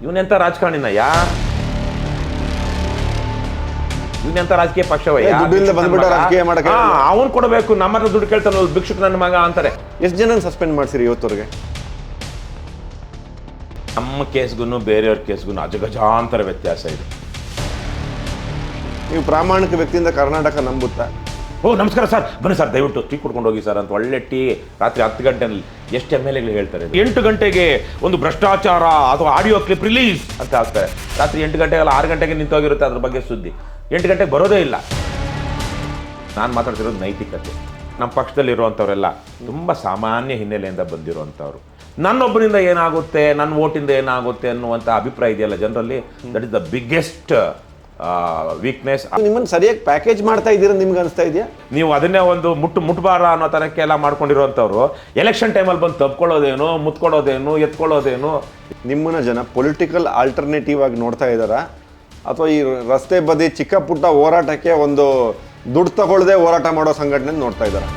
ಇವನೆಂಥ ರಾಜಕಾರಣಿನಯ್ಯ, ಇವನೆಂಥ ರಾಜಕೀಯ ಪಕ್ಷವಯ್ಯ, ಅವನು ಕೊಡಬೇಕು, ನಮ್ಮ ಹತ್ರ ದುಡ್ಡು ಕೇಳ್ತಾನೆ ಭಿಕ್ಷುಕ್ ನನ್ನ ಮಗ ಅಂತಾರೆ. ಎಷ್ಟು ಜನ ಸಸ್ಪೆಂಡ್ ಮಾಡ್ಸಿರಿ ಇವತ್ತವರೆಗೆ? ನಮ್ಮ ಕೇಸ್ಗೂ ಬೇರೆಯವ್ರ ಕೇಸ್ಗೂ ಅಜಗಜಾಂತರ ವ್ಯತ್ಯಾಸ ಇದೆ. ನೀವು ಪ್ರಾಮಾಣಿಕ ವ್ಯಕ್ತಿಯಿಂದ ಕರ್ನಾಟಕ ನಂಬುತ್ತಾ? ಓ ನಮಸ್ಕಾರ ಸರ್, ಬನ್ನಿ ಸರ್, ದಯವಿಟ್ಟು ಟೀ ಕುಡ್ಕೊಂಡು ಹೋಗಿ ಸರ್ ಅಂತ ಒಳ್ಳೆ ಟೀ ರಾತ್ರಿ 10 ಗಂಟೆನಲ್ಲಿ ಎಷ್ಟು MLAಗಳು ಹೇಳ್ತಾರೆ. 8 ಗಂಟೆಗೆ ಒಂದು ಭ್ರಷ್ಟಾಚಾರ ಅಥವಾ ಆಡಿಯೋ ಕ್ಲಿಪ್ ರಿಲೀಸ್ ಅಂತ ಹಾಕ್ತಾರೆ. ರಾತ್ರಿ 8 ಗಂಟೆಗೆಲ್ಲ 6 ಗಂಟೆಗೆ ನಿಂತೋಗಿರುತ್ತೆ ಅದ್ರ ಬಗ್ಗೆ ಸುದ್ದಿ. 8 ಗಂಟೆಗೆ ಬರೋದೇ ಇಲ್ಲ. ನಾನು ಮಾತಾಡ್ತಿರೋದು ನೈತಿಕತೆ. ನಮ್ಮ ಪಕ್ಷದಲ್ಲಿರುವಂಥವರೆಲ್ಲ ತುಂಬ ಸಾಮಾನ್ಯ ಹಿನ್ನೆಲೆಯಿಂದ ಬಂದಿರುವಂಥವ್ರು. ನನ್ನೊಬ್ಬರಿಂದ ಏನಾಗುತ್ತೆ, ನನ್ನ ವೋಟಿಂದ ಏನಾಗುತ್ತೆ ಅನ್ನುವಂಥ ಅಭಿಪ್ರಾಯ ಇದೆಯಲ್ಲ ಜನರಲ್ಲಿ, that is the biggest weakness. ನಿಮ್ಮನ್ನು ಸರಿಯಾಗಿ ಪ್ಯಾಕೇಜ್ ಮಾಡ್ತಾ ಇದ್ದೀರಾ ನಿಮ್ಗೆ ಅನಿಸ್ತಾ ಇದೆಯಾ? ನೀವು ಅದನ್ನೇ ಒಂದು ಮುಟ್ಬಾರ ಅನ್ನೋ ತನಕ್ಕೆ ಎಲ್ಲ ಮಾಡ್ಕೊಂಡಿರುವಂಥವ್ರು ಎಲೆಕ್ಷನ್ ಟೈಮಲ್ಲಿ ಬಂದು ತಪ್ಕೊಳ್ಳೋದೇನು, ಮುತ್ಕೊಳ್ಳೋದೇನು, ಎತ್ಕೊಳ್ಳೋದೇನು? ನಿಮ್ಮನ್ನ ಜನ ಪೊಲಿಟಿಕಲ್ ಆಲ್ಟರ್ನೇಟಿವ್ ಆಗಿ ನೋಡ್ತಾ ಇದ್ದಾರಾ, ಅಥವಾ ಈ ರಸ್ತೆ ಬದಿ ಚಿಕ್ಕ ಪುಟ್ಟ ಹೋರಾಟಕ್ಕೆ ಒಂದು ದುಡ್ಡು ತಗೊಳ್ಳದೆ ಹೋರಾಟ ಮಾಡೋ ಸಂಘಟನೆ ನೋಡ್ತಾ ಇದ್ದಾರಾ?